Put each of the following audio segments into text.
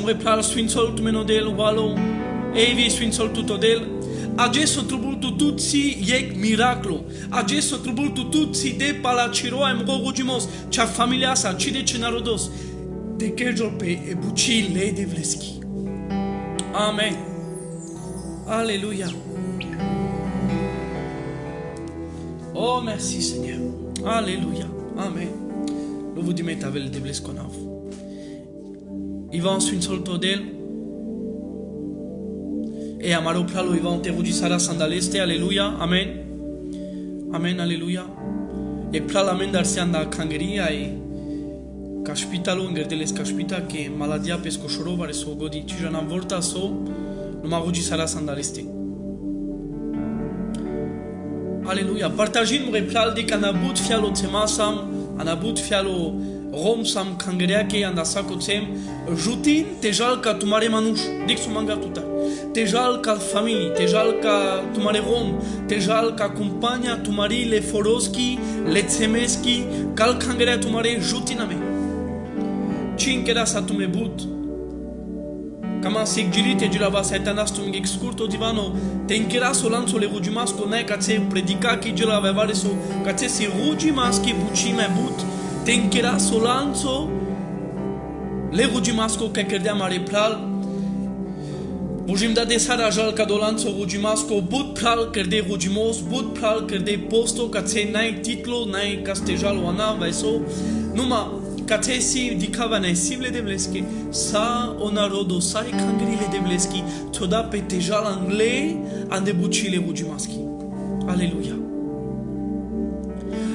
mure pral swinsol tu menodel walo evi swinsol tutodel agesso trubul tutsi yek miraclo agesso trubul tutsi de palachiro em rogujimos cha familia sa chide chinarodos de kerjope e buchi le devleski. Amen. Alléluia. Oh, merci Seigneur. Alléluia. Amen. Nous vous dites avec le devles qu'on a. Ivan swinsol todel. Et amaro pralo Ivan teruji sara sandaleste. Alléluia. Amen. Amen. Alléluia. Et pralamen darsianda kangeria e caspitalo ingerdeles caspita che maladia pescoșorova reso godi ci janam volta so numa rugi sara sandaleste. Alléluia. Partagin mure plal de canabut fialo temasam, anabut fialo rom sam kangeria ke anda sakotsem, jutin tejal ka tumare manush, dik sumanga tuta. Tejal ka family, tejal ka tumare rom, tejal ka compagna tumari le foroski, le tsemeski, kal kangeria tumare jutiname. Cinkera sa tume but. Kama sigili te girava satanas tu mgek scurto divano te inchera solanzo le rugimasco ne ca se predica chi gira aveva reso ca se si rugimaschi bucime but te inchera solanzo le rugimasco che credea mare pral Bujim da de sara jal ca dolanzo rugimasco but pral crede rugimos but pral crede posto ca se nai titlo nai castejal wana vaiso numa Catesi dicava nei simile devleski sa onarodo sai cangrile devleski toda pe tejal anglais andebucile rugimaschi. Alleluia.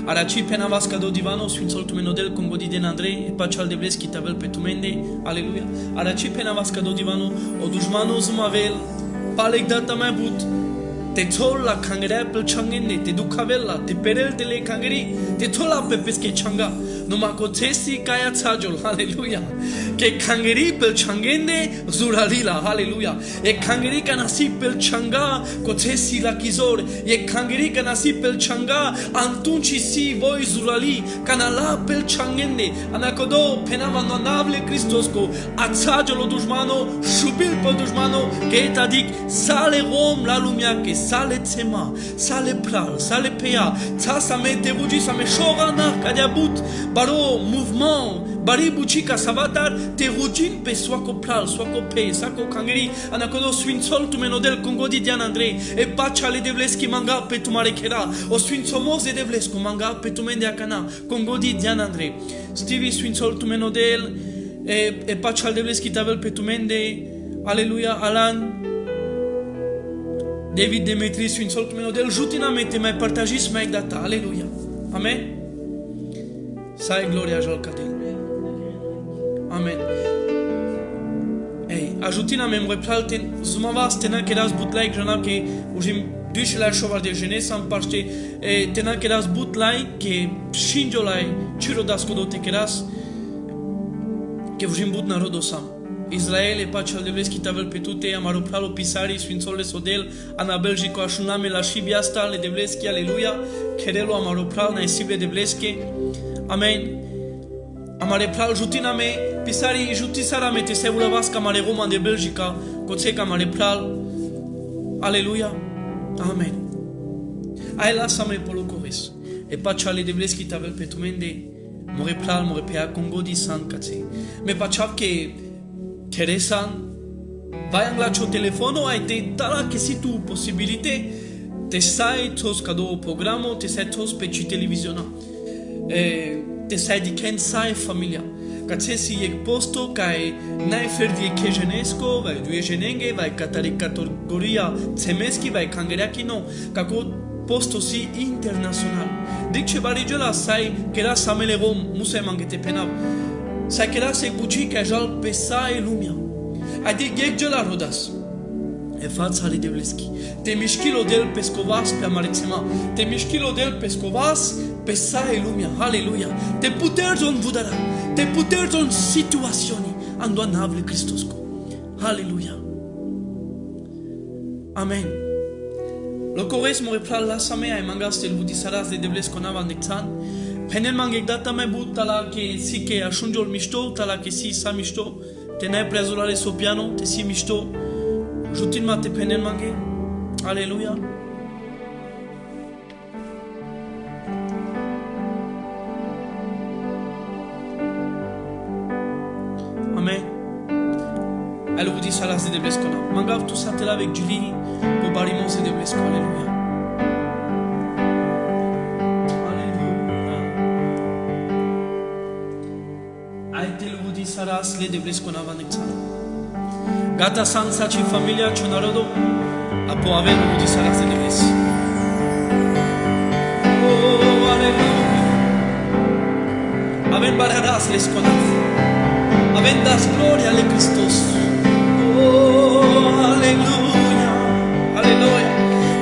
Araci pena vasca do divano sfințol tu menodel cum godi den Andrei e pacal devleski tavel pe tumende. Alleluia. Araci pena vasca do divano o dușmano zumavel palek data mai but te tol la cangrea pel changende te ducavella te perel te le cangeri te tola pe pesche changa Numa kotesi kaya tsajol, hallelujah. Ke kangeri pel changende zuralila, hallelujah. E kangeri kanasi pel changa kotesi la kizor. E kangeri kanasi pel changa antunci si voi zurali kanala pel changende. Anakodo penava nonable Cristosko atsajolo dușmano shubil pel dușmano ke tadik sale rom la lumia ke sale tsema sale pral sale pea tsasame tevuji same shorana kadiabut Baro mouvement, bari buchika savatar te rugin pe swako pral, swako pe, sako kangeri, anakodo swinsol tu menodel kongodi dian Andrei, e pacha le devleski manga pe tu marekera, o swinsomos e devlesko manga pe tu mende akana, kongodi dian Andrei. Stevie swinsol tu menodel, e pacha le devleski tavel pe tu mende, aleluia, Alan, David Demetri swinsol tu menodel, jutina mete mai partajis mai data, aleluia. Amen. Sai gloria jol cadel. Amen. Ei, ajutina membre plalten zumavas tena keras bootleg jana ke ujim dush la shovar de jeunesse en parte e tena keras bootleg ke shinjolai chirodasko do te keras ke ujim boot narodosam. Israel e pacea de vleski tavel pe tute amaro pralo pisari sfințole sodel ana Belgico ashuname la shibiasta le de vleski aleluia kerelo amaro pral na sible de vleski Amen. Amare pral jutina me pisari jutisara me te sevula vasca mare roman de Belgica coțeca mare pral aleluia amen. Ai lasa me polocoris e pacea le de vleski tavel pe tumende more pral more pea congo di san cațe me pacav che Teresan vai la ciò telefono ai te tala che si tu possibilité te sai tos cado programma te sai tos pe ci televisiona te sai di ken sai famiglia che si e posto kai nai ferdi che genesco vai due genenge vai catari categoria semeski vai kangeraki no kako posto si internazionale dice barigela sai che la samele rom musai mangete penav sai che la se buci che jal pesa e lumia ai di gegela rodas e fața lui Devleski. Te mișchilo del pescovas pe amarețema. Te mișchilo del pescovas pe sae lumea. Aleluia. Te puterzon vudara. Te puterzon situaționi. Ando anavle Cristosco. Aleluia. Amen. Locores mo repral la samea e mangastel vudisaras de Devlesko navandexan. Penel mangek data mai but tala ke si ke ashunjol mișto, tala ke si sa mișto. te ne presulare sul piano, te si mișto, jutin ma te penen mange. Aleluia. Amen. Alors vous dites ça là, c'est de blesco. Mangav tout ça là avec Julie, pour bariment c'est de blesco. Alléluia. Alléluia. Aitel vous dites ça là, c'est de blesco na vanexa. Gata sansa ci famiglia ci narodo, a può avere vous dites ça là, c'est de blesco. Oh, alléluia. Amen baradas les conaf. Amen das gloria alle Christus. Oh, alléluia, alléluia.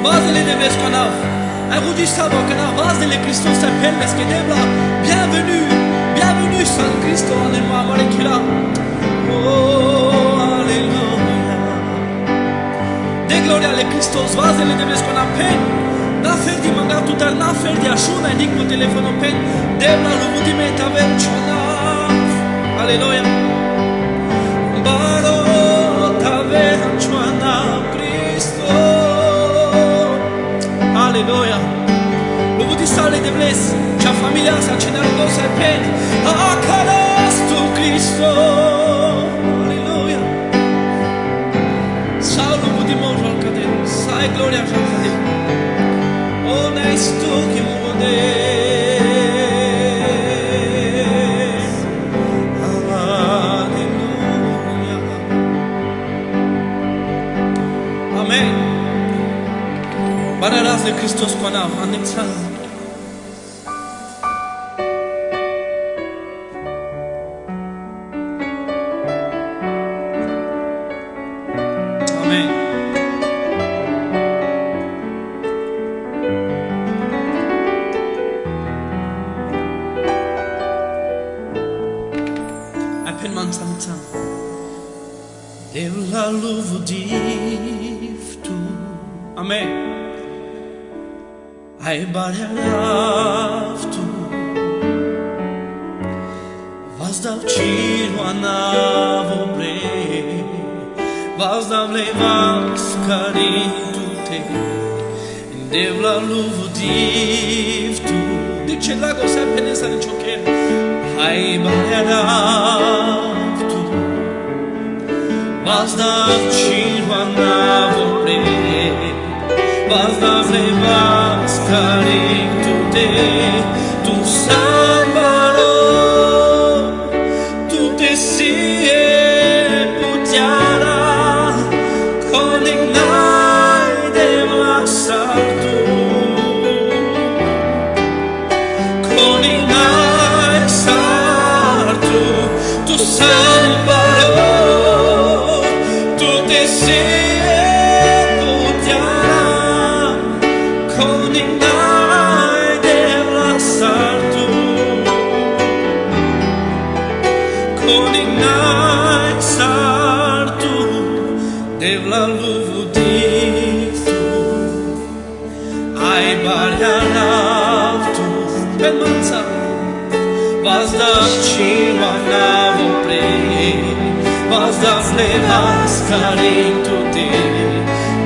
Vas-le de Vescanav. Un vous dit ça, Vakana, vas-le Christus s'appelle, est-ce que Debla, bienvenue, bienvenue, San Christo, alléluia, Marekila. Oh, alléluia. De gloria alle Christus, vas-le de Vescanav, pen. Na fer di manga tutar, na fer di ashuna, indic mo telefono pen. Debla, lo mudimenta verciona. Alléluia. Barota verciona Cristo. Alléluia. Lo vuoi sale de bles, c'ha famiglia sa cenare cosa e peni. A carasto Cristo. Alléluia. Saulo vuoi morro al cadere, sai gloria al cadere. Onesto che muore. Bararas de Christos Quanav, Anexan. Amen. Apen man santan. Devla luvu divtu. Amen. Ai bariavtu Vazdav činu a navo bre Vazdav levas caritu te Devla luvu divtu Dice lago se penesa de choker Ai bariavtu Vazdav činu a navo bre Vazdav levas caritu te, tu salvaro, tu te sie putiara, con ignai devla saltu, con ignai saltu, tu salvaro, tu te sie Devla luvu divtu Ai bariavtu Ben manza Vazdav činu navo pre Vazdav levas caritu te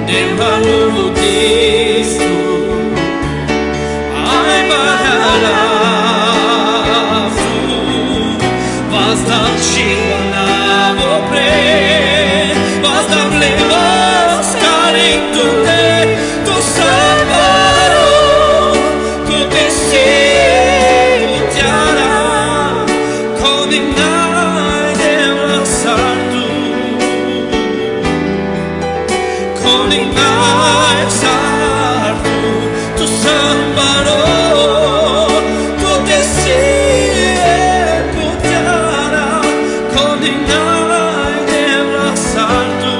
Devla luvu divtu Ai bariavtu Vazdav činu navo pre Vazdav levas caritu te, tu salvaro, tu te si putiara, con ignai devla saltu, con ignai saltu, tu salvaro, tu te si putiara, con ignai devla saltu.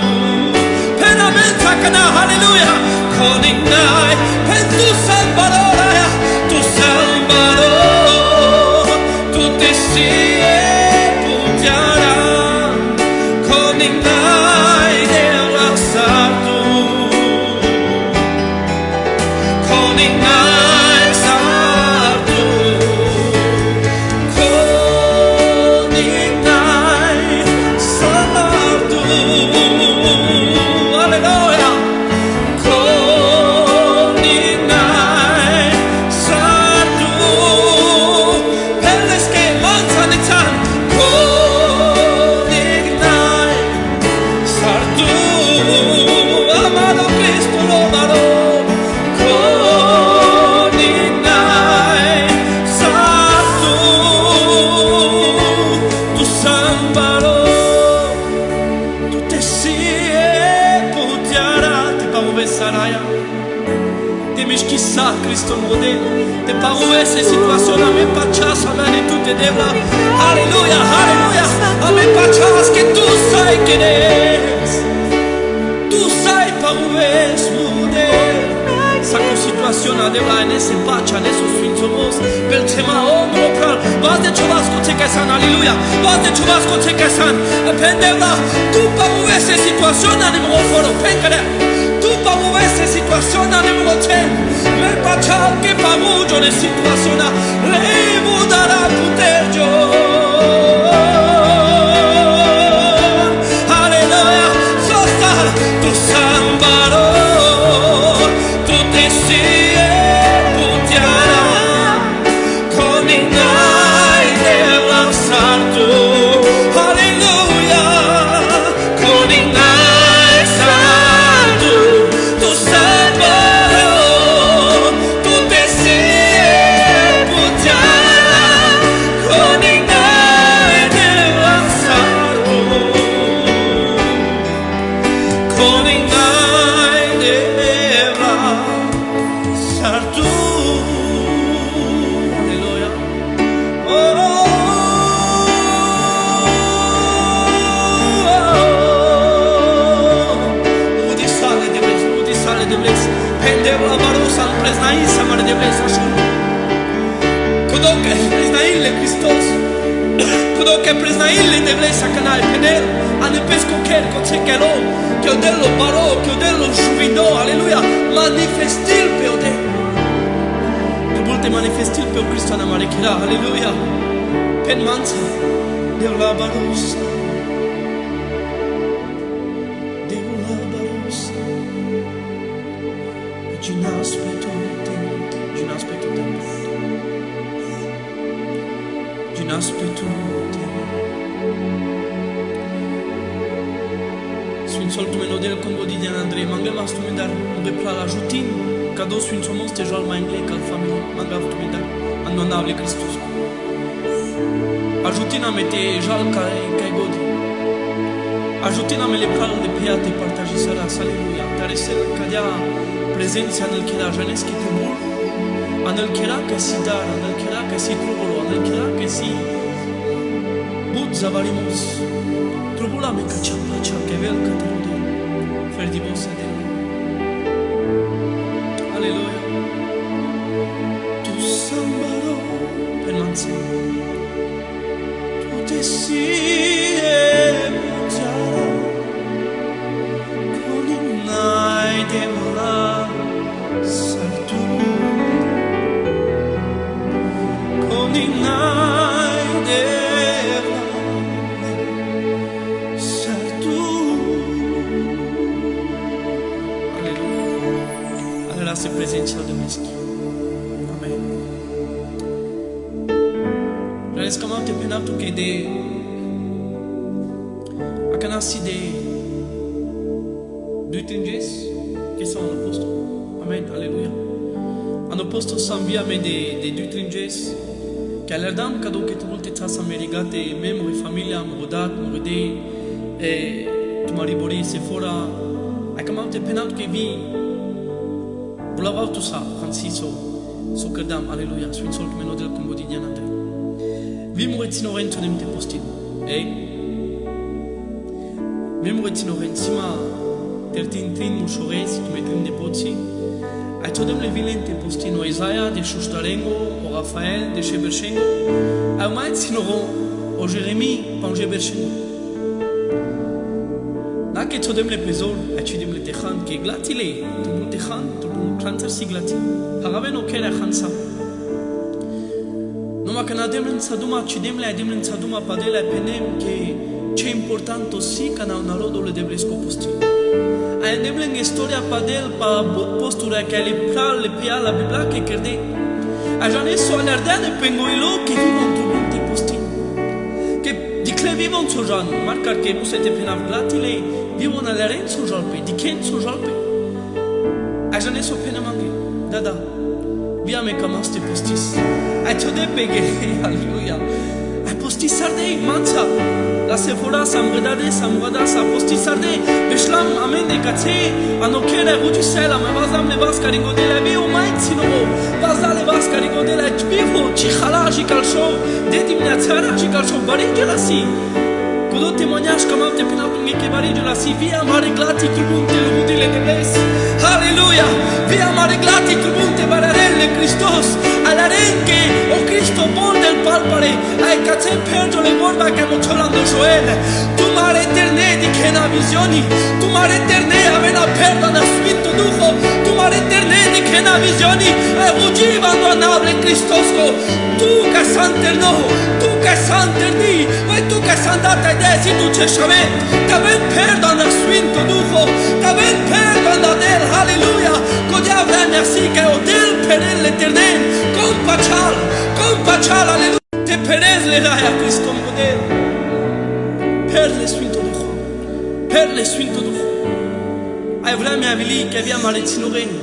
Hallelujah, con ignai, per tu salvadora, tu salvador, tu te si putiara, con ignai devla saltu, con ignai saltu, con ignai saltu. saraya. Te meshkisa Cristo modelo. Te paru esse situazione a me pachas a me tutte devla. Alleluia, alleluia. A me pachas che tu sai che es. Tu sai paru es modelo. Sacco situazione a devla ne se pacha ne so sfinzomos. Pel tema ombro pral. Vas de chubasco te casan, alleluia. Vas de chubasco te casan. Pendevla. Tu paru esse situazione a numero foro. Penkada. Paru queste situazioni numero 10 per facciare che paruggio le situazioni le darà potergio alleluia sosta tu sambaro tu te sia putiana con i nai della sarto alleluia con i nai che Preznaille deve sacanare penel a ne pesco che consecelo che ho dello baro che ho dello giubido alleluia manifestil per te tu volte manifestil per Cristo na marekira alleluia pen manza de la barossa Ginaspetto Sfințoltul melodel combodidian Andrei Mangava stumidar de plala jutin cadou sfințomos te jol mai engle cal familie Mangava stumidar annonable Christus ajutina mete jal kai godi ajutina mele plala de piate partage sara alleluia care se cadea prezența nel chira janeschi trubul anel chira ca si dar anel chira ca si trubul anel chira ca si Bud zavarimos trubula me cacciava che vel caterude ferdibos de alleluia tu sambaro per manza tu te sie mutiara con unai devola saltu con unai devola se prezența Dumnezeu. Amen. Vreau să mă penatu că de a canasi de doi tringes que são no posto. Amen. Aleluia. Ano posto sambia me de doi tringes que alerdam cadou que tu multe tasa merigate memori familia modat moride tu maribori se fora a camate penatu que vi Bulavau tu sa, Francisco, so credam, alleluia, sfințol că menodel cum quotidian Andrei. Vimure ținoren tonem te postin, ei? Vimure ținoren, sima tertin trin mușorezi, tu metrim de poții, ai totem le vilen te postin, o Isaia, de Șuștarengo, o Rafael, de Șeberșengo, ai mai ținoron, o Jeremie, pan Șeberșengo. Dacă totem le pezol, ai cidem le tehan, că glatile, tu bun tehan, tu Plantar siglati. Haraben o kera khansa. Numa kanadem lansaduma chidem la adem lansaduma padela penem que che importante si kana una lodole de blesco posti. A adem lang historia padel pa but postura que le pral le pia la bibla que kerde. A jane so alardane pengoilo que vivon tu bunti posti. Que dikle vivon so jan marcar que musete penav glatile vivon alaren so jalpe diken so jalpe. Așa ne s-o pene mangi, da, via me cam aste postis. Ai ciò de peghe, alleluia. Ai postis ardei, manța, la Sephora, Samredade, Samrada, Sapostisarde, Beshlam, Amen, de Katse, Anokere, Rutisela, Mavazam, Levas, Carigode, la vie au Maïtino, Vaza, Levas, Carigode, la Tbivo, Chichala, Jikalcho, Dedimnatsara, Jikalcho, Baringelasi. Codo témoignage comme un témoignage qui varie de la si via Mariglati qui bunte le budile de bless. Alléluia. Via Mariglati qui bunte bararelle Christos. Alla renche o Cristo bon del palpare. Ai cazze perdo le morba che mozzolando Joel. Tu mare eterne di che na visioni. Tu mare eterne avena perda na spinto duco. Tu mare eterne di che na visioni. E ugivando a nable Cristosco. Tu che santerno. Tu che santerni. Vai tu che sandata desi tu ce șave, t'avem perdon a Sfinto Duho, t'avem perdon a del, Halleluja, Codia vrea merci că o del perel l'eternel, compachal, Halleluja, te perez le raia Cristo model, perle Sfinto Duho, ai vrea mi-a vili că avea mareținureni,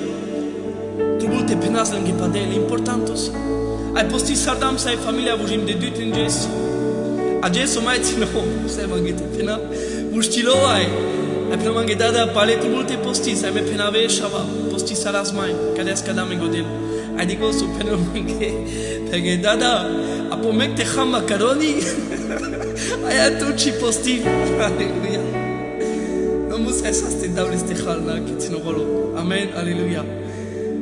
trebuie te penaz lânghe padel, importantos, ai posti sardam să ai familia vujim de dut în gesi, adesso mai țină se mangete pena uștilo ai pena mangedada paleti multe posti sai me pena ve shava posti saras mai cades cada me godel ai dico su pena mange perché dada apo mette ham macaroni ai atuci posti alleluia non muss es hast den davle ste khalna che țină volo amen alleluia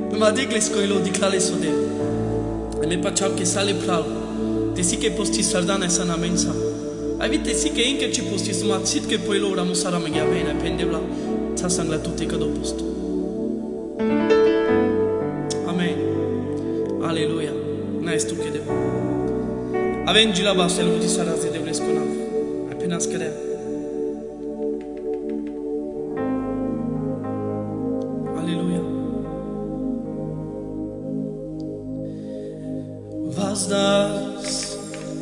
nu ma dic les coilo di clale sode e me pachau che sale pral te si che posti sardana sana mensa avite si che inche ci posti suma sit che poi loro musara me gavena pendevla ta sangla tutte che do posto amen alleluia na estu che devo avengi la basta lo ti sarà se devo sconav appena scade alleluia was das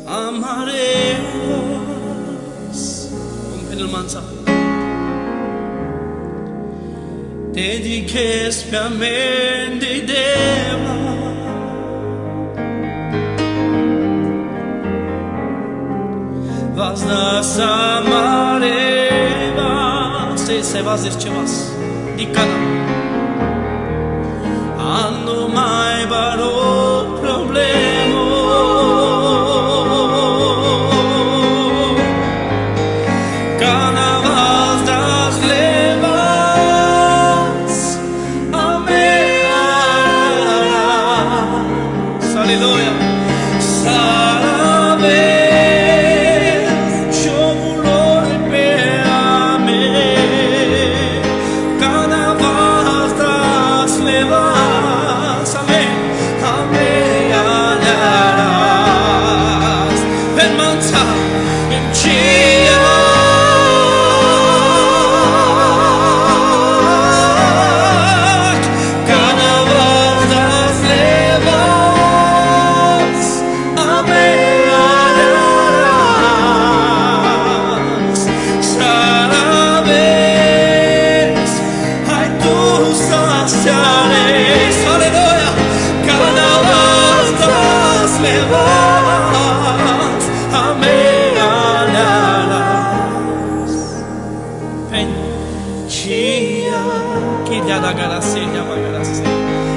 amaremos con penelmanza dediques per me de deva was das amaremos se vas cevas di cana ando mai baro problema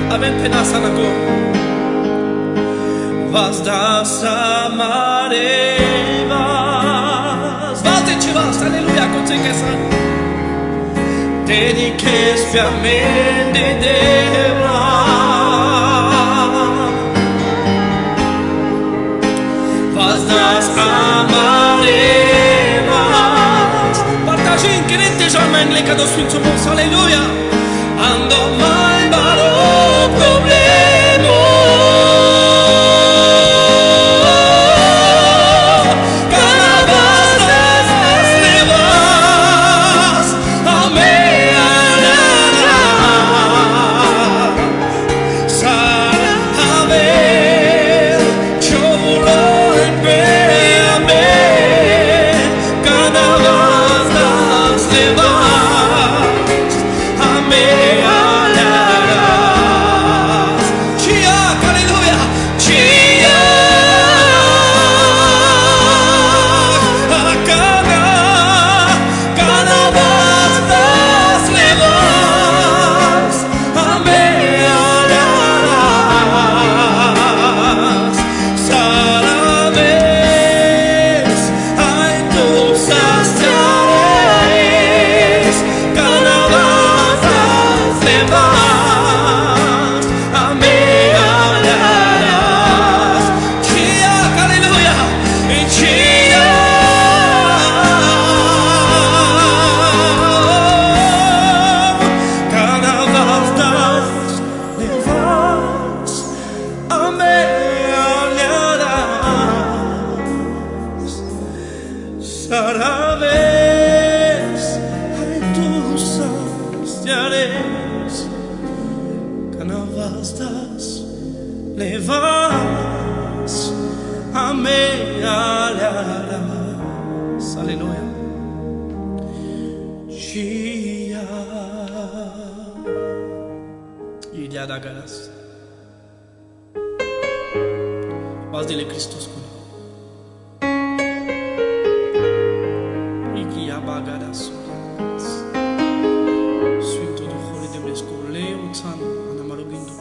Avem pena sana go was das amarevas valte cevas alleluia consequenza dediques per me de deva was das amarevas partage in crente jamais le cados fin somos alleluia ando mai baro problema canavas levas a me sabe yo voy per a me canavas levas a me Chia. Ilia da garas. Vas de Christos cu. Igia bagaras. Sfântul Duhul de Blescoleu țan anamarogindu.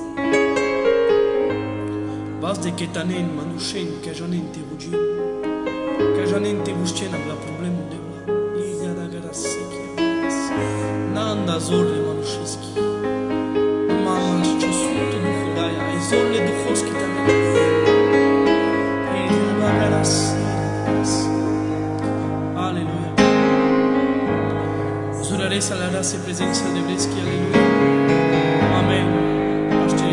Vas de ketanen manușen că janen te rugim. Că janen te buscena la problemul de la. Ilia da garas. Nanda zorle manușeski. Mama ce Sfântul Duhul aia, e zorle duhovski tale. Ilia da garas. Aleluia. Zuraresa la rase prezența de Vleski, aleluia. Amen. Aște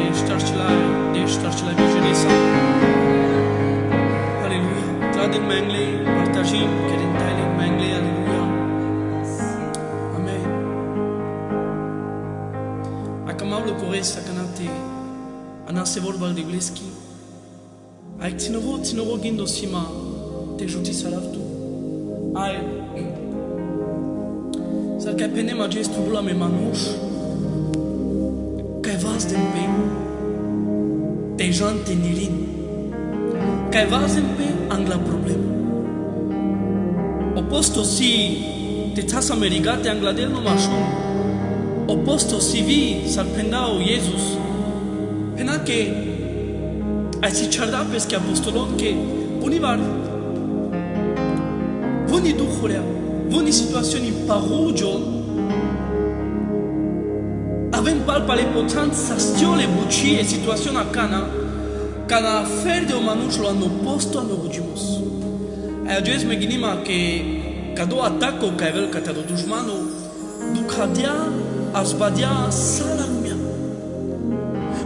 ștarcela vijenesa. Aleluia. Tradin mengle, partajim, kerentaile mengle, aleluia. Amen. Acum au lucrezi canate, anase vorba de Vleski. Ai ținoro gindo sima, te juti salavtu. Ai Sar că penem acest trubula me manuș, că vas de pe te jante nilin, că vas de pe angla problem. Oposto si te tasa merigate angladel no mașun, oposto si vi sar pendao Jesus, pena que ai si charda pesche apostolon que bunivar, buni duhurea. Voni situazioni paruggio avem palpa le potenza stiole bucie situazione a cana ferde o manușlo hanno posto hanno rugimos e ages me ginima che cado attacco ca evel catado dușmanu ducadia azbadia sala lumea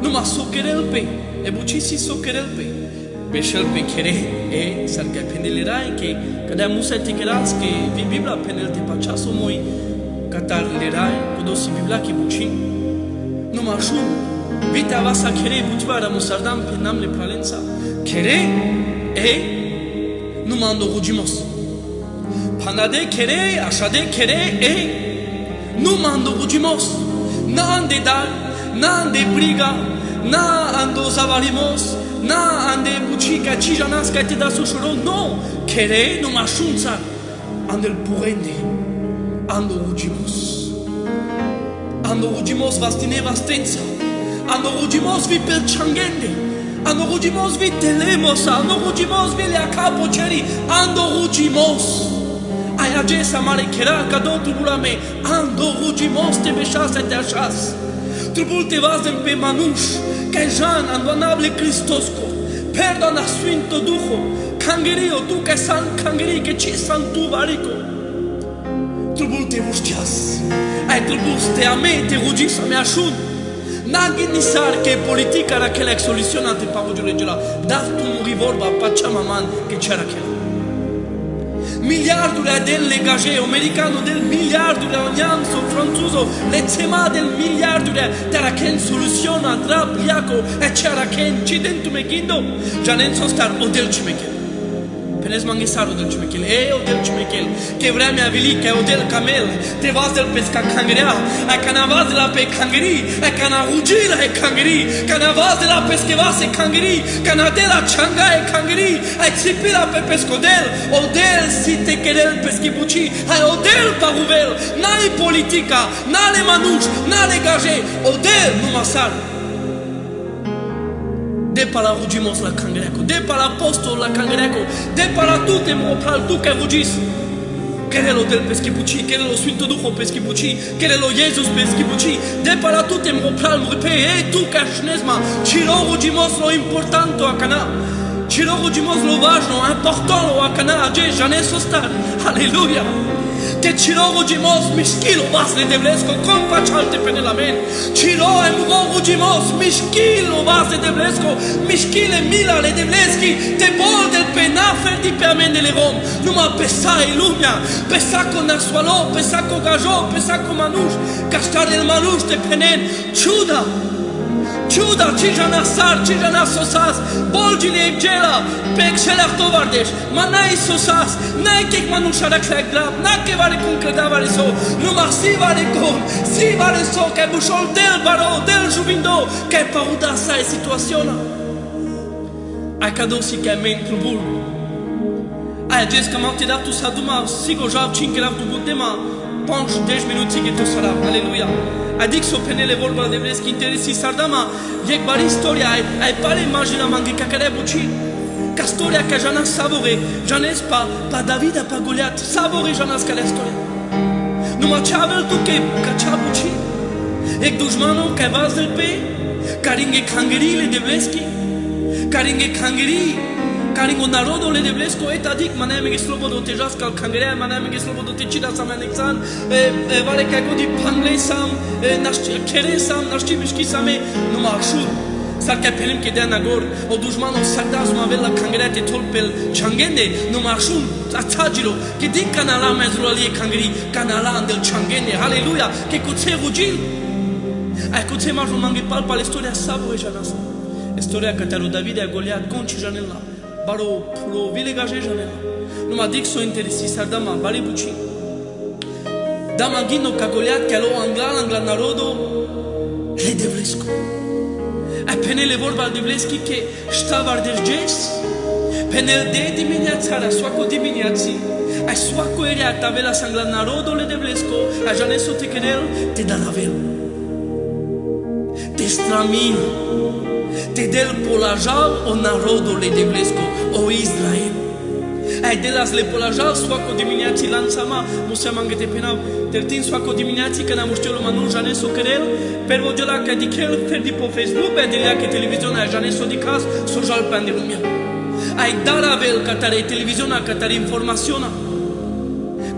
numa socherel pe e bucisi socherel pe Beshel pe kere e sar că pendelerai că cada musa te keras că vi Biblia penel te pachaso moi catar lerai podosi Biblia ki buci no mashu vite avasa kere butvara musardam penam le pralensa kere e no mando rugimos panade kere ashade kere e no mando rugimos na ande dar na ande briga na ando zavarimos na ande bucica cijanas ca te da sușuro no kere no mașunța andel purende ando rugimos vastine vastența ando rugimos vi per changende ando rugimos vi telemosa ando rugimos vi le capo ceri ando rugimos ai agesa mare kera ca do trubulame ando rugimos te beșase te așas trubul te vazem pe manuș că Jean andonable Cristosco perdona Sfântul Duhul cangerio tu că san cangeri că ci san tu varico trubul te vuștias ai trubul te ame te rugi să mi așun nagi nisar că politica era că le soluționate pamogiul regela dar tu muri vorba pacea maman că c'era che miliarduri del legage americano del miliarduri alianzo franzuso le tema del miliarduri della che soluziona drabliaco e c'era che incidentu megindo già non so star o del cimekel penes mangisaro del cimekel o del cimekel che vreme avili che o del camel te vas del pesca cangrea a canavaz la pe cangeri a canarugira e cangeri canavaz la pesquevas e cangeri canadela changa e cangeri a xipila pe pescodel o del si te querel pesquibuci a o del paruvel nai politica nale manuș nale gaje o del numasar de para rugimos la cangreco, de para apostol la cangreco, de para tu te mopral tu che rugis. Querelo del pesquibuci, querelo Sfântul Duhul pesquibuci, querelo Jesus pesquibuci, de para tu te mopral mripe, e tu ca șnesma, ciro rugimos lo importanto a cana, ciro rugimos lo važno, important lo a cana, age janes ostar, aleluia. Te ciro rugimos miskilo vasle de vlesco con facialte pe la men ciro emuro rugimos miskilo vasle de vlesco miskile milale de vleschi te bol del penafer di pe amendele rom numa pesa e lumea pesa con nasualo pesa con gajo pesa con manuș castar del manuș te penen ciuda Ciuda, cijana sar, cijana sosas, bolgile egela, pexelar tovardeș, manai sosas, nai kek manușara clagrab, na ke vare cum credavare so, numai si vare gol, si vare so, că bușol del baro, del juvindo, că paruda sa e situaționa. Ai cadou si că men trubul. Ai jes că m-au dat tu sa duma, sigur jav 5 erav tu gudema, ponch 10 minuti que tu sara. Aleluia. Adic so penele vorba de vreschi interesi sardama, yek bari istoria, ai pare imagina mangi kakare buci. Ca storia că jana savore, janes pa David pa Goliat, savore janas ca la storia. Numai ce avel tu că ce buci. Ek dușmano că vaz del pe, caringe kangerile de vreschi, caringe kangeri, caringo narodole de vresco et adic maname ge slobodo te jaskal kangerea maname ge slobodo te cida sam anexan vale că godi pangle sam naști kere sam naști mișki same numai ashur sar că pelim că de nagor o dușmano sardas ma vela kangerea te tolpel changende numai ashur atagilo că din canala mezrolie kangeri canala andel changende haleluia că cu ce rugil ai cu ce majul mangi palpa la istoria savo e janas istoria că te-a David a Goliat conci janela baro pro vile gaje janela numai dic so interesi sardama bari buci dama gino ca Goliat că lo angla narodo le devlesco a penele vorba de vleski că stavar derges penel de dimineața soaco dimineața ai soaco era tabela sangla narodo le devlesco a janeso te querer te da la vel te stramil te del polajal o narodule de vlesco o Israel ai de las le polajal soaco dimineața lansama musa mangete penau tertin soaco dimineața că n-am știut manul janeso querer per vogela că dikel fer di po Facebook pe de la că televiziona janeso di cas social pan de lumea ai daravel că tare televiziona că tare informaționa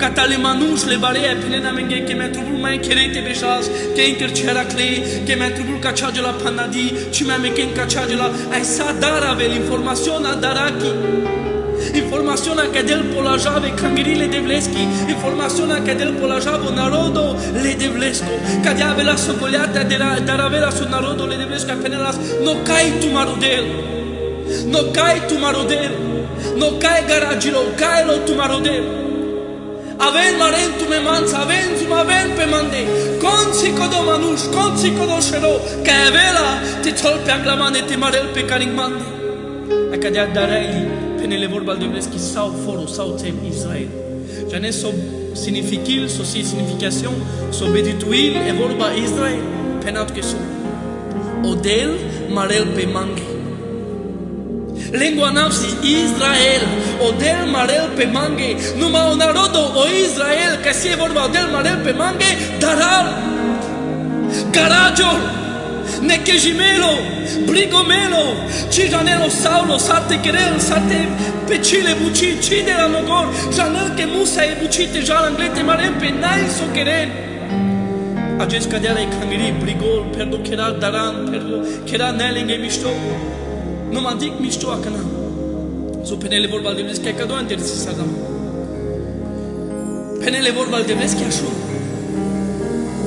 Catale manuș le barea penena menge că mi-a trubul mai cherete beșaz că intercera clay că mi-a trubul ca ceage la panadi ci mi-a meken ca ceage la ai sa daravel informaționa daraki informaționa că del polajave kangirile de vleschi informaționa că del polajavo narodo le de vlesco că de avela sogoliata de la daravela su narodo le de vlesco penelas no cai tu marodel no cai tu marodel no cai garagilo cai lo tu marodel Aven marentu me manța, aven pe mande, consi codo manuș, consi codo șero, că avela te tol pe anglamane, te marel pe caring mande. Acadea dareli, penele vorba de vleschi sau foro, sau tem Israel. Jane so significil, so si significațion, so bedituil e vorba Israel, penat că so. Odel marel pe mange. Lengua nafsi Israel, odel marel pe mange, numai o narodo o Israel, că si e vorba odel marel pe mange, daral, garagio, nechejimelo, brigomelo, cijanelo saulo, sarte querel, sarte pecile buci, cide la nogor, janel che musa e bucite, jan anglete marel pe nai so querel. Acest cadeala e cangeri, brigol, perdo chera daran, perdo chera nelenge mișto. Nu mă dic mișto acana. So penele vorba de vleschi că doar interesi sadam. Penele vorba de vleschi așa.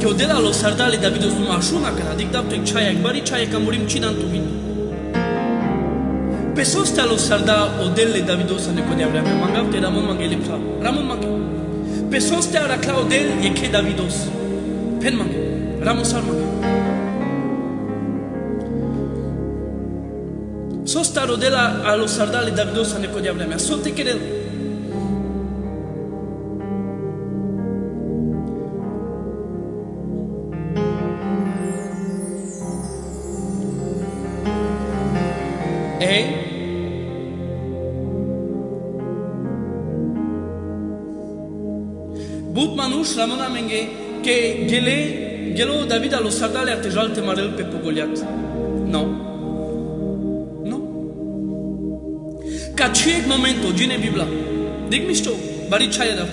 Că o de la los sardale David os numai așa acana. Dic dapto în ceaia, bari ceaia că murim cina în tumin. Pe sostea los sarda o delle David os ne codia vrea. Mangav te Ramon mangele pla. Ramon mange. Pe sostea ra Claudel e che David os. Pen mange. Ramon sar mange. Sosta rodela a los sardale Davidosa ne codia vremea. Sote querel. Ei? But manuș Ramona menge că gelo David a los sardale artejalte marel pe Goliat. No. Ca ce momento, gine Biblia. Dic mișto, bari ceaia da.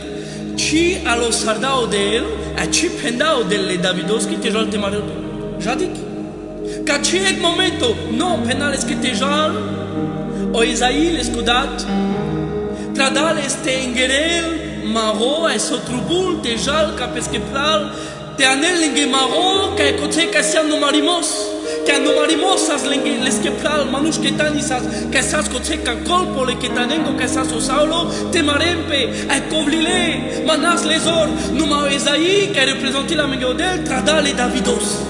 Ci alo sardao de el, a ci pendao de le Davidoski te jalte marel. Jadic. Ca ce momento, no penales que te jal, o Isail escudat, tradal este ingerel, maro, a sotrubul te jal ca pesquepral, te anel inge maro, ca ecote ca siam no marimos, que anomarimosas les que plal manus que tanisas que sas cocheca colpo le que tanengo que sas osaulo te marempe a coblile manas lesor numa Esaïe que représente la megodel tradal et Davidos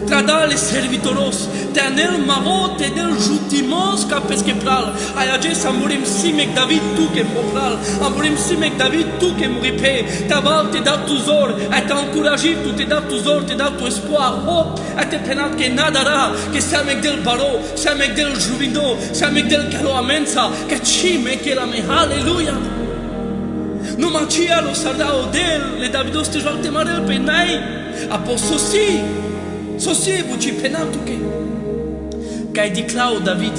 tradal et servitoros tenel marot et del jutimos capes que plal ayajes amurim simek David tu que moplal amurim simek David tu que muripe taval te da tuzor et encouragé tu te da tuzor te da tu espoir hope et te penat que nadara que samek del baro samek del jubido samek del calo amensa que chime que la me halleluja no machia lo sardao del le Davidos te jarte marel penai aposto Sosi buci penatu che hai declaro David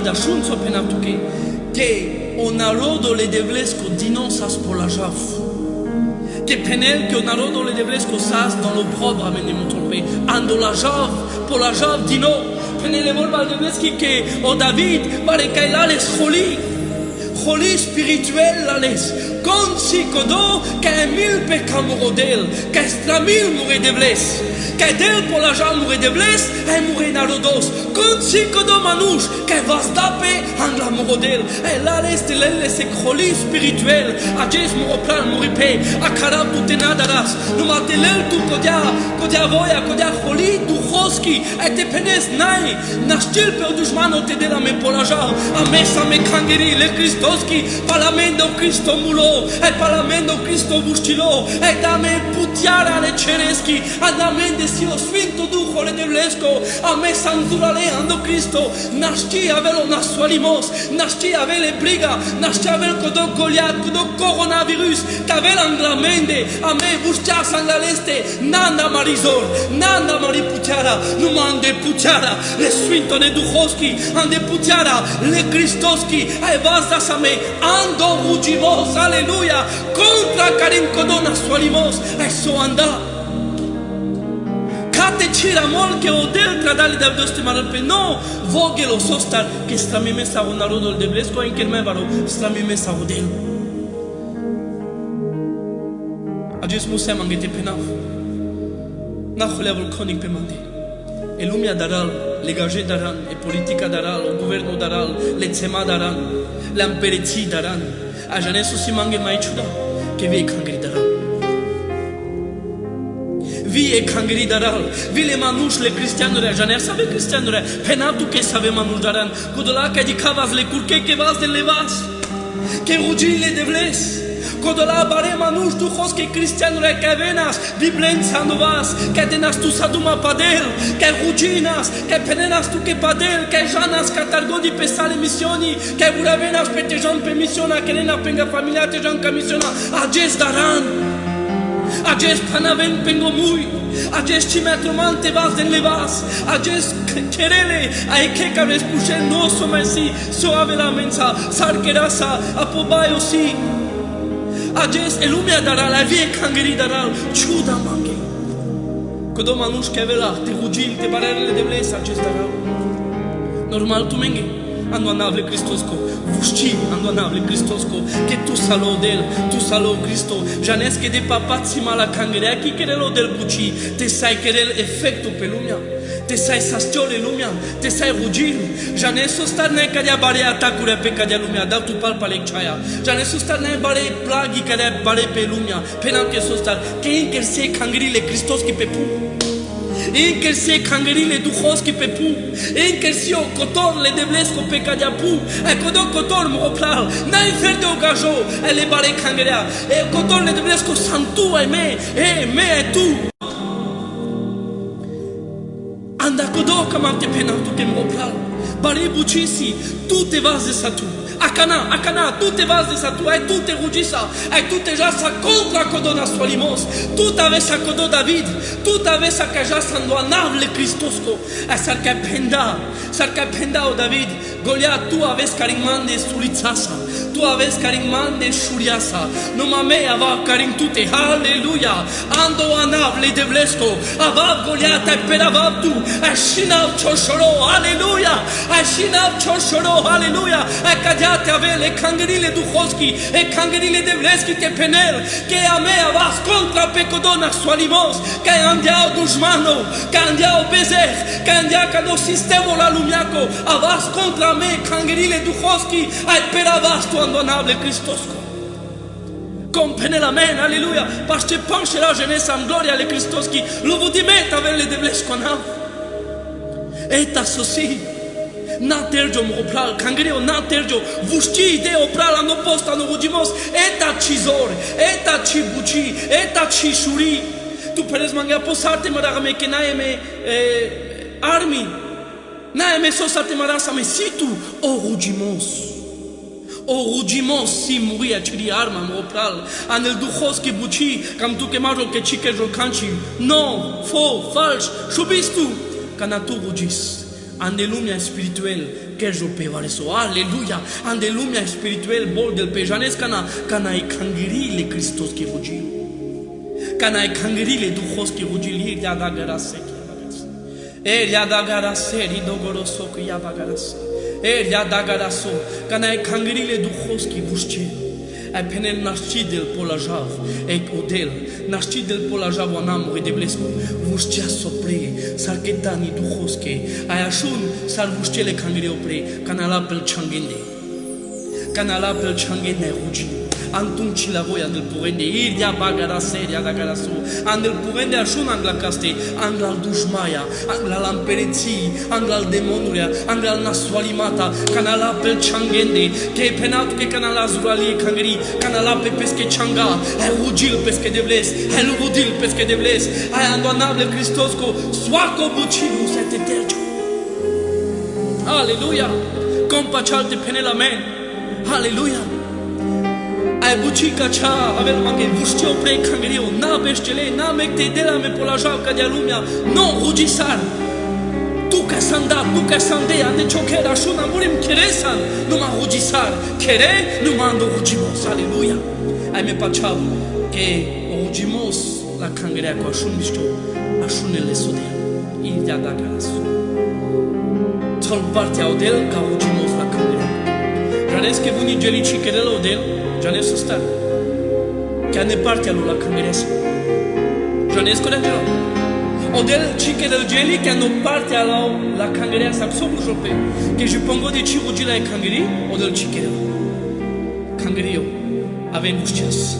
a shunso penatu che o narodo le devlesco dinosas por la jav che penel che o narodo le devlesco sas dans l'opprobre amene montolpe ando la jav por la jav dino penele volva devleski che o David pare cailales Joli spirituel lales Consi codo que mil pecamorodel que estramil mure de bles que del por la jam mure de bles e mure narodos Consi codo manush que vas dape angla morodel e lales de lele se joli spirituel a jes moroplan muripe a karab tu tenadaras no matelel tu kodia voya kodia joli tu joski e te penes nai nastil per dushmano te de la me por la jam a mesa me kangeri le Cristoski palamendo Cristo mulo e palamendo Cristo buscilo e dame putiara le cereschi a dame de si lo sfinto dujo le devlesco a me sanzurale ando Cristo nasci avelo nasualimos nasci avele briga nasci avel kodo Goliath kodo coronavirus kavel anglamende a me buscia sangaleste nanda marizor nanda mariputiara nu mande putiara le sfinto ne dujoski ande putiara le Cristoski e vazda sa me ando rugimos alleluia contra Karim Kodona Sualimos eso anda Kate chiramol que odel tradali Davidos te maralpe no vogelo sostar que stramime sa narodo de blesco en que me varo stramime sa odel Ajes musem angete penav na level koning pemande Elumia daral legage daran e politica daral o governo daral le tsema daran l'amperezi daran a janesso si mange mai chuda che vi kangri daral vi e kangri daral vi le manush le cristiano re janer save cristiano re penatu che save manush daran kodola che di cavas le curche che vas de levas che rugi le devles kodola bare manush tu khos que cristiano re que venas biblenza novas que tenas tu saduma padel que ruginas que penenas tu que padel que janas catargo di pesale missioni que buravenas petejan pe missiona que nena penga familia tejan kamissiona ajes daran ajes panaven pengo muy ajes chimetromante vas den levas ajes querele ai que cabres puche no so mesi so avela mensa sarkerasa apobayo si Ajes elumia daral la vie kangeri daral chuda mangi kodo manush kevela te rugil te barele de blesa ajes daral normal tu mengi ando anavle Cristosko vushchi ando anavle Cristosko que tu salo Cristo janes que de papazzi mala kangeri aqui querelo del buchi te sai querel effecto pelumia te sai sastiole lumia te sai rugil janes sostar ne cadia bare atacure pe cadia lumia da tu pal palek chaya janes sostar ne bare plagi cadia bare pe lumia penam que sostar que inker se kangeri le Cristoski pe pu inker se kangeri le dujoski pe pu inker si o kotor le devlesco pe cadia pu e kodo kotor mo plal na inferde o gajo e le bare kangeria e kotor le devlesco santu e me e tu Anda kodo kamante penatu que moplal bare buchisi tu te vas de satu Akana, tu te vas de satu ai tu te rugisa ai tu te jasa contra kodona solimos tu t'avais sa kodo David tu t'avais sa kaja sando anavle Cristosko a sarka penda o David Goliath tu aves karimande sulitsasa tu aves karimande shuriasa no mame ava karim tu te halleluja ando anavle devlesko ava Goliath e peravav tu ashinav choshoro halleluja ashinav choshoro halleluja akadiate ave le kangerile duchoski e kangerile devleski te penel che a me ava vas contra pecodona sualimos, que andiao dușmano, que andiao bezer, que andia ca do sistemul la lumiaco, avas contra me, cangerile duhoski, ai peravas tu andonable Cristosco. Compenel amen, aleluia, parce penche la jeunesse en gloria le Cristoski, lo vudimeta vele de blesconau. Et associ, na tergio mopral, cangreo na tergio, vuști de opral no posta no vudimos, eta cizor, eta cibuci, eta cishuri. Tu peres mangia posarte marame que naeme armi, naeme sosate marasa me situ o rugimos. O rugimos si muria ciri arma mopral, anel duhos que buci, cam tu que maro que chique canci. No, fo, falsch, șubistu, cana tu rugis. Ande lumea spirituel que jo pe vareso, aleluia, ande lumea spirituel bol del pejanes cana e cangirile Cristos que rugil. Cana e cangirile duhos que rugil, ia da garase. Ia da garase, ridogoroso que ia bagarase. Ia da garaso, cana e cangirile duhos que vușce. Ai penel nascidel polajav, e odel, nascidel polajav anamuri de blesco, vușcea sopre, sarchetani duhoske, ai așun, sar vușcele cangre opre, canala pel changende, canala pel changende rugi, antunci la voia del purende, iria bagara seria da garaso, andel purende așun angla caste, anglal dușmaia, anglal lampereții, anglal demonuria, anglal nasualimata, canala pel changende, che penat che canala zuralie cangri, canala pe pesche changa, ai rugil pesche de bles, ai luvudil pesche de bles, ai andonable Cristosco, soaco bucivu se te tergio. Aleluia! Compa chalte penel amen. Aleluia! Ai bucica cea, avem manche vuștiu prei cangriu, na beștele, na mecte de la me polajau ca de lumea, no rugisar. Tu ca sanda, tu ca sandea, de ciocera șuna murim cheresan, numai rugisar, chere, numai ando rugimos. Aleluia! Ai me pacau che rugimos la cangrea cu așun mișto, așunele sodel, ilia da garasu. Tol partea odel ca rugimos la cangrea. Janes che vuni gelici cherelo odel, Janes sta. Che ne parte lui la cangeresa. Janes con angelo. Odel chique del geli che hanno parte la cangeresa sopra jope. Che je pongo de chirugila e cangeri, odel chique. Cangerio. Aven buscias.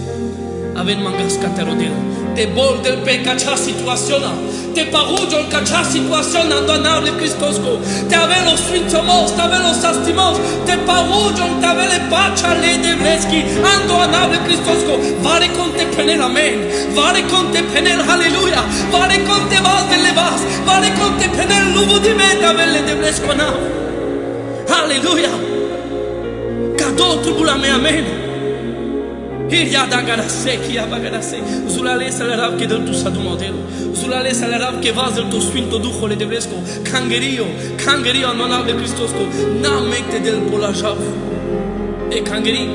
Aven mangas caterodel. Te bol del pe caccia situaziona. Te paruggio il caccia situazione andonable Cristosco. Te avelo swintomos, te avelo sastimos. Te paruggio, te avele paccia le devreschi. Andonable Cristosco. Vare con te penel amen. Vare con te penel halleluja. Vare con te vas delle vas. Vare con te penel luvo di me te avele devresco na. Halleluja. Cado tribula me amen. Iria da garase, kia bagarase. Zulale salarav che del tu sadu modelo. Zulale salarav che vas del tu spinto duho le devresco. Cangerio anonable Cristosco. Na mecte del polajav. E cangeri.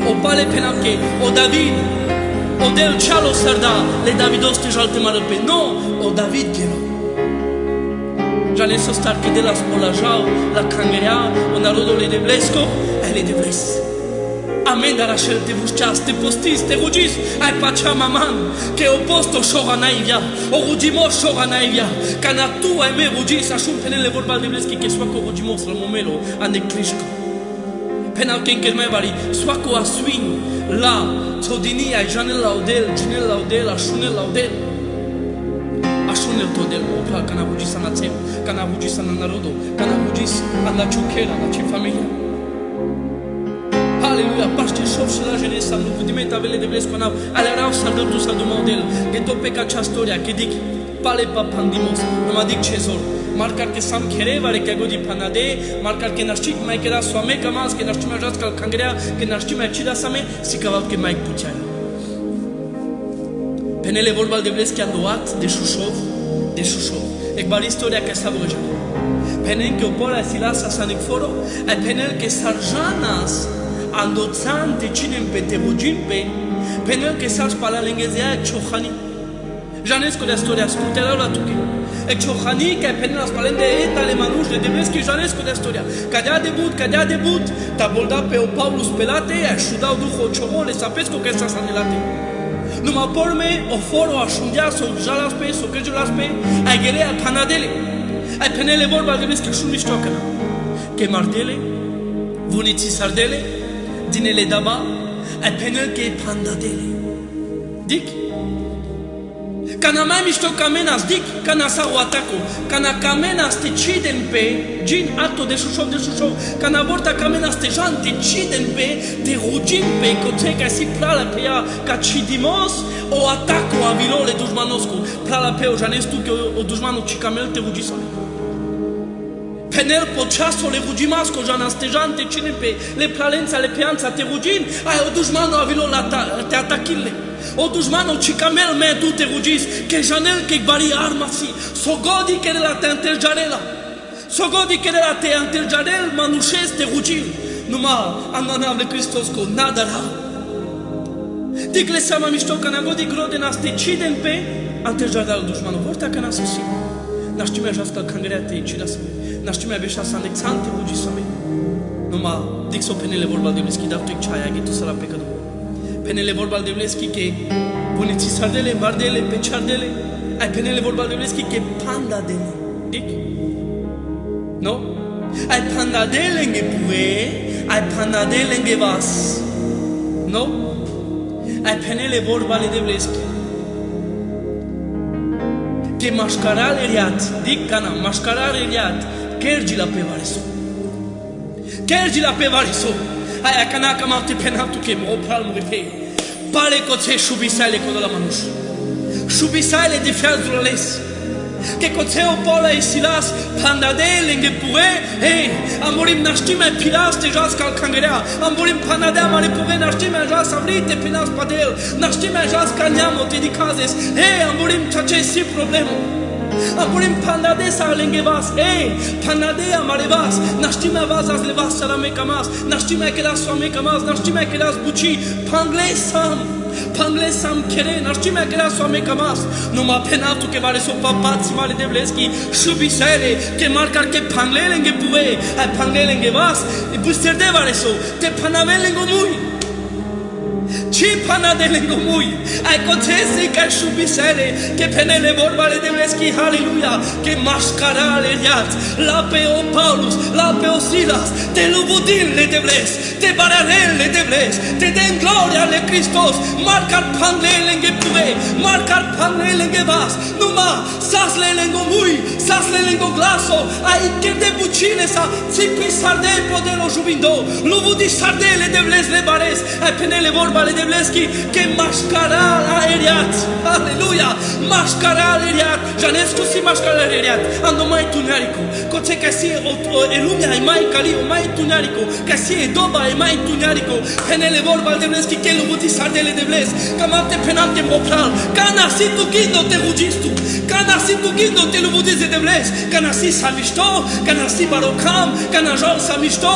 O pale penamche, o David. O del cialo sarda. Le Davidos te jalte malpe. No, o David chero. Jaleso star che della spolajav, la cangeria, o narodo le devresco, e le devres. Amen, dar așa te vușceas, te postis, te rugis, ai pacea maman, che o posto șora naivia, o rugimos șora naivia, ca na tu ai me rugis, așa penele vorba de bleschi, che soaco rugimos la momelo, ane clișco. Penal che încă mai vari, soaco a swing, la, țodini, ai janel laudel, așunel laudel. Așunel todel, opral, ca na rugis ana țem, ca na rugis ana narodo, ca na rugis ana ciuchera, ana ce familia. Aleluia, paște șov și la jenesa, nu vudiment avele de blesco nav, ale rau să dăm tu să dăm model, că tot pe ca cea storia, că dic, pale pa pandimos, nu mă dic cezor, marcar că sam kerevare, că godi panade, marcar că naștic mai kera soame camas, că naștic mai jascal cangrea, că naștic mai cida same, si caval că mai puțea. Penele vorba de bleschi a doat de Șușov, ec bal istoria că s-a vrăjat. Penel că o pola silasa sanic foro, ai penel că sarjanas, andoțante cinem pe tebugin pe penel că s-a spala lengezea ciohani. Janesco de storia ascultela la tuche. E ciohani că penel a spalende eta le manuș de deveschi Janesco de storia. Cadea debut, ta bolda pe o Paulus pelate, a șudau duho ciohole, sapesco că s-a sanelate. Numa porme o foro așundea sau jalaspe sau că jalaspe ai gele al panadele ai penele vorba de meschi șumi ștocana că mardele vuniți sardele dinele daba ai penel că pandadele dic Kana mai mișto camenas dic kana sa o ataco kana camenas te ciden pe gin atto de șușov kana vorta camenas te jan te ciden pe te rugin pe cote ca si prala pe ea ca cidimos o ataco a vilole dușmanoscu prala pe o janestu că o dușmanu ci camel te rugisole Penel poceaso le rugimasco janas te jan te ciden pe le pralența le pianța te rugin ai o dușmanu a vilole te atachille O dușmano ci camel me tu te rugis che janel che bari arma si so godi che la te anterjarela so godi che la te anterjarel manușes te rugil numa ananavle Christos co nada ra dicle sama mișto că na godi grode nas te ciden pe anterjardal dușmano vorta că nas si naștime jasca cangreate ci da same naștime beșa sa Alexandre rugis same numa dic so penele vorba de miski da tu chaya gitu sala pe cadu Penele vorba de Vleschi che buniți sardele, mardele, peciardele. Ai penele vorba de Vleschi che pandadele. Dic? No? Ai pandadele nge pue, ai pandadele nge vas. No? Ai penele vorba de Vleschi. Che mascarale riat, dic cana, mascarale riat, kergi la pe variso. Kergi la pe variso. Aia canaka mate penatu che mo palmo ripe. Pare coce șubisale con la manuș. Șubisale de fiazul les. Che coce o pola e silas pandadele nge pure. Hey, amorim naștime pilas te jas cal cangerea. Amorim pandadea mare pure naștime jas avrite pinas padel. Naștime jas caniamo te di cases. Hey, amorim chace si problemo. Amorim pandade sa lenge vas, pandade amare vas, naștime vas as levas sala me camas, naștime que las me camas, naștime que las buci, pangle sam kere, naștime que las me camas, numa penatu que vare so papați mare de vleschi, șubisere, que marcar que pangle lenge pue, ai pangle lenge vas, e buster de vare so, te panave lengo mui. Ci panadele ngomui ai contese ca șubisele che penele vorbale de Vleschi halleluja che mascarale riat la pe o Paulus la pe o Silas te lubudille de Vles te bararelle de Vles te den gloria le Christos marcar panele nge pue marcar panele nge vas numa sasle ngomui sasle ngo glaso ai che de bucine sa cipi sarde podelo jubindo lubudi sardele de Vles le bares ai penele vorbale de Vleschi che mascaral aeriat alleluia mascaral aeriat janescu si mascaral aeriat ando mai tunarico coce che si e lumea e mai cali o mai tunarico che si e doba e mai tunarico penele vorba de Vleschi che lubuti sardele de Vles camate penante mopral cana si tu gindo te rugistu cana si tu gindo te lubuti de Vles cana si samisto cana si barocam cana jol samisto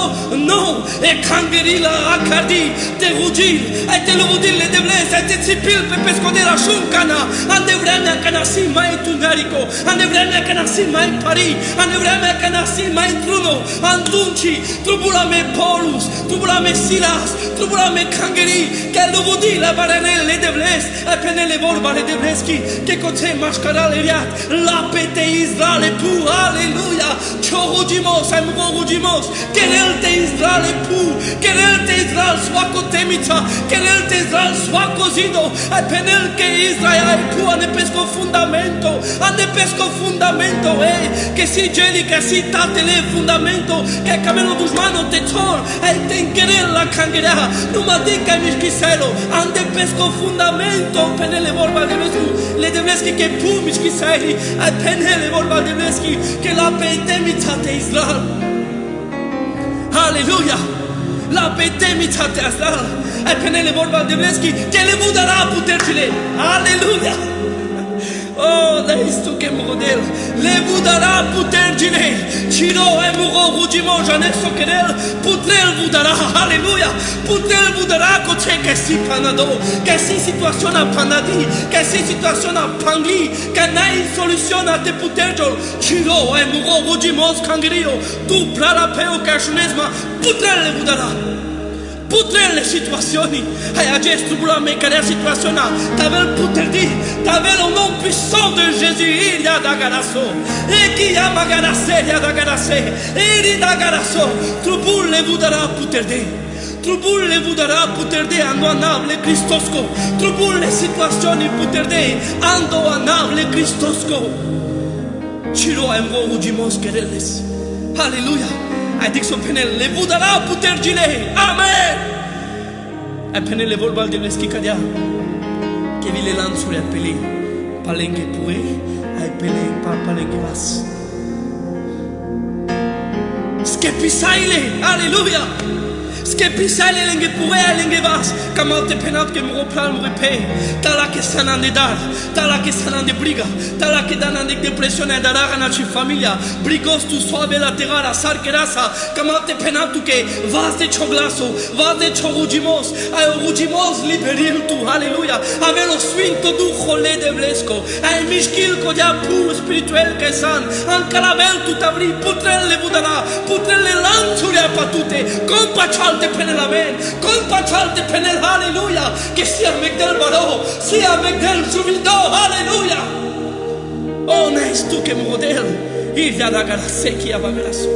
no e cangerila acadi te rugil ai te lubudile de Vles ai te țipil pe pescodera șuncana ande vremea cana si mai tunarico ande vremea cana si mai pari ande vremea cana si mai truno andunci trubula me Paulus trubula me Silas trubula me cangeri che lubudile baranele de Vles ai penele vorbale de Vleschi che cote mascarale riat la pete Israele pu alleluia čo rugimos ai mu rugimos che te Israele pu che te Israel svako temica che te Israel svako zido ai penel che Israel pu ane pesco fundamento che si geli che si tatele fundamento che camelo dușmano te tor ai te încherel la cangerea nu mă dica mișchiselo ande pesco fundamento penele vorba de Vleschi le de Vleschi che pu mișchiseli ai penele vorba de Vleschi che la petemița te Israel alleluia la petemița te Israel ai penele vorba de Vleschi che le budara putercile alleluia oh leistu che model le budara putercile ciro e muro rugimo janesso querel putrel budara alleluia putrel budara coce che si panado che si situaziona panadi che si situaziona pangli che nai soluziona te puterjol ciro e muro rugimo scangrio tu prala peo cashunesma putrel le budara putere le situazioni. Hai acest trubula me care a situaziona. T'avais le putere, t'avais le nom puissant de Jésus. Il y a d'agaraso. Et qui a magarase, il y a d'agarase. Il y a d'agaraso. Trubul le vudara putere. Trubul le vudara putere ando anable Cristosco. Trubul le situazioni putere ando anable Cristosco. Ciro emvo ugimos quereles. Alléluia. Adic so penel le vudara putergile. Amen. A penel le volbal de l'esquicadia. Che vi le lanzuri a pele. Palenghe pue. Ai pele pa palenghe vas. Skepisaile. Alléluia. Skepisaile lenghe pue lenghe vas. Kamante penat che mo plan mo repe. Tala che sanan de dar. Tala che sanan de briga. Tala che danan de depressione da rara na ci famiglia. Brigos tu suave laterala sarkerasa. Kamante penatu che vas de choglaso. Vas de chorugimos. Ai rugimos liberil tu. Alléluia. Avelo swinto du jole de blesco. Ai miskil ko dia pur spirituel che san. Ancalavel tu t'avri putrelle vudana. Putrelle lanzuria patute. Compaccialte penelamen. Compaccialte penel. Alléluia. Que sia avec del baro. Sia avec del subido. Alléluia. Oh, n'est-ce tu che model. Il y a da garase qui a bagaraso.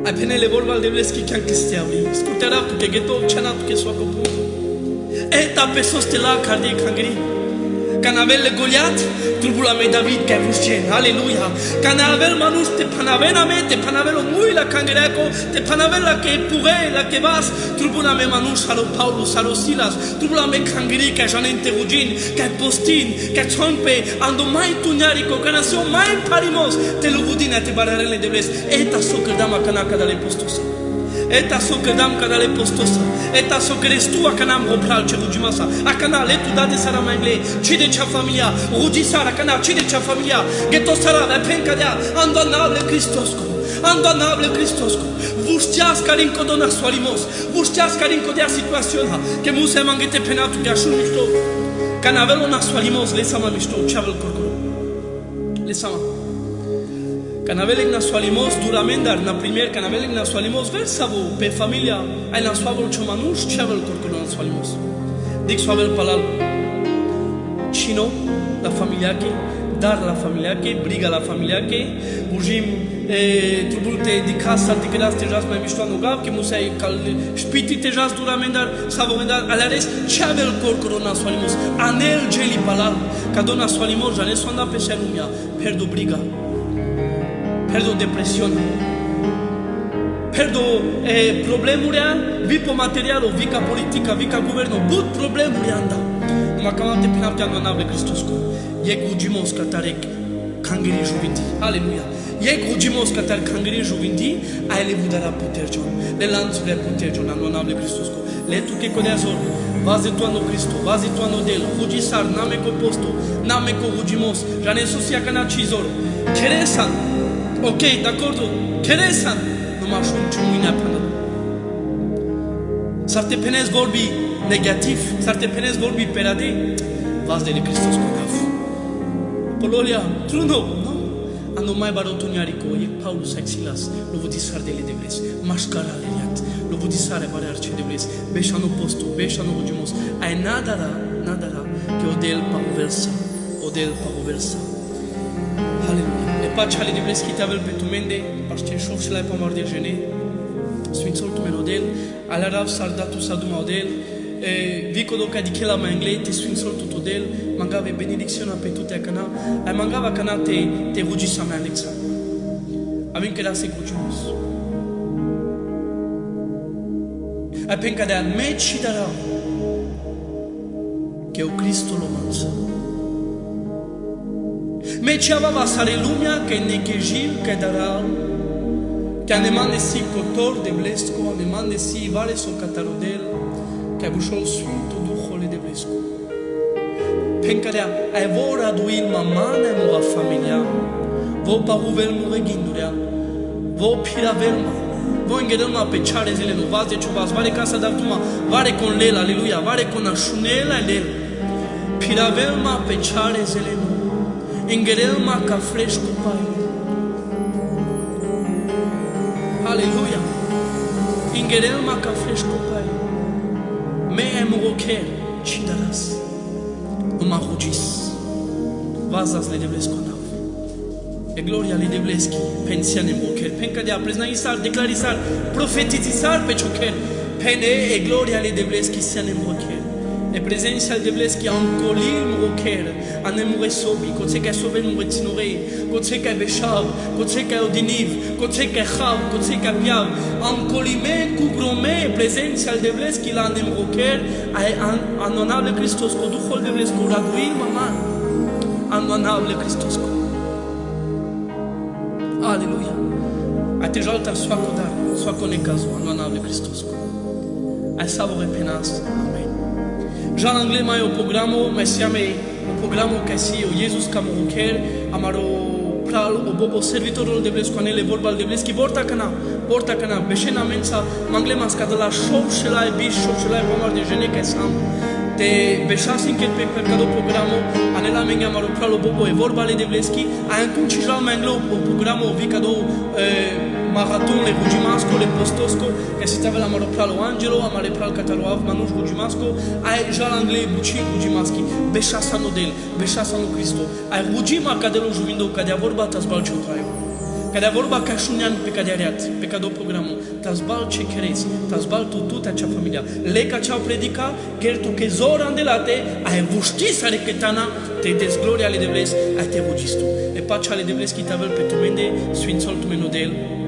A penele volval de bleschi che anche stiavi. Ascolterà tu che ghetto c'è tu che sua copu. E ta pesos te la cardi cangri. Canavelle Goliath, trubula me David che vuscen. Alleluia. Canavel manus te panavena me te panavelo muy la cangreco, te panavela che pure la che vas, trubula me manus alo Paulo alo Silas, trubula me cangri che j'en interrogin, che postin, che trompe, ando mai tugnarico, che naso mai parimos, te lo vudina te bararele de bles, eta socredama canaka dalle postosa. Eta socredam cadale postosa. Eta socrestu a canam ropral cerugimasa. A canal etu dade sara mangle. Cide cea familia. Rugi sara canal cide cea familia. Geto sara la pencadea. Andonable Cristosco. Andonable Cristosco. Vuștească din codona soalimos. Vuștească din codea situaționa. Că muse mangete penatu de așa mișto. Canavelo na soalimos le sama mișto. Ceavel corcoro. Le sama. Canavelek na soalimos duramendar na primer canavelek na soalimos versavo pe familia ai na soavel chomanush chavel corcolo na soalimos. Dic soavel palal. Chino la familia que dar la familia que briga la familia que ujim trubulte di casa te quedas te jas mai mișto nogav que musai cal spiti te jas duramendar savorendar alares chavel corcolo na soalimos. Anel geli palal cadona soalimos jane sonda pe serumia perdo briga. Perdo depresione, perdo problemurea, vipo materialo, vica politica, vica governo, but problemurea anda. Numai că am te pinaptea nu anave Cristosco. E gugimos catarec cangiri juvinti. Aleluia. E gugimos catar cangiri juvinti, ai le vudara putercion. Le lanțurile putercion nu anave Cristosco. Le tu che codeazor, vaze tu ano Cristo, vaze tu ano del, hugisar, name co posto, name co gugimos, jane sosia cana cizor. Cheresan. Ok, d'accordo, keresan, nu mă ajung ce mâine până. S-ar te penezi vorbi negativ, s-ar te penezi vorbi perade, vas de Hristos cu caf. Pololia, truno, nu? Ando mai barotuniarico, e Paulus exilas, lo vodisar de le devres, mașcara leliat, lo vodisare bare arce devres, beșano postu, beșano rugimos, ai nadara, che odel pa uversa. Halleluja. Pace ale de qui t'avel pe tu mende, parce que chauffe la pas mort de gêner. Sfințol tu melodel, ala rav sardatu sadu model, vico do cadike la mangle, te sfințol tu todel, mangave benedicționa pe tu te cana, ai mangava cana te rugi sa mai alexa. Amin că da se cuciunos. Ai penca de admet și dara. Che o Cristo lo mansa. Me ceava sare lumea che nechejil che daral che anemane si cotor de blesco anemane si vale so catarodel che bușol sfinto duhole de blesco pencarea ai vor aduin mamane mo familia vo paruvel mo regindurea vo piravelma vo ingedelma pe chare zile no vaze chuvas vare casa dar tuma vare con lela aleluia vare con ashunela lel piravelma pe chare zile no Ingerelma ca fresco pai. Aleluia. Ingerel ma ca fresco pai. Me e moroker, chidaras. Uma rugis. Vazas le devlesco nav. E gloria le devleski, pensian e moroker. Penca de a preznaisar, declarisar, profetizar pe choker. Pene e gloria le devleski sian e moroker. E presența de bleschi am colim rocher, anem resobi, coțeca soven reținore, coțeca beșav, coțeca odiniv, coțeca hav, coțeca piav, am colime cu grome, prezența de bleschi la anem rocher, anonable Hristos, cu Duhul de bleschi, cu raduil mama, anonable Hristos. Aleluia. Até jalta sua codar, sua conecazo, anonable Hristos. Ai savore penas. Amen. Já em inglês mais o programa, mas se chama o programa que se o Jesus como quer, amaro para o servitor de Deus quando ele vorba de Deus que porta cana, bexena mensa, mangle mas cada lá show shelai bicho show shelai vamos de gene que são te bexa sin que pecado programa, anela menga amaro para o bobo e vorba de Deus que a encontro já manglo o programa o vicado marathon le rugimasco le postosco che si stava l'amaro pralo angelo amare pral cataloav manush rugimasco ai già l'anglais buci rugimaschi besciassa nodel besciassa no Cristo ai rugima cadelo juvindo cadea vorba tasbal ce traio cadea vorba ca shunian pe cadeariat pe cado programo tasbal ce queres tasbal tu tuta cea familia le ca cea predica gertu che zora andelate ai vuștisa recetana te desgloria le devles ai te rugistu e pacea le devles chi tavel pe tumende sfințol tumenodel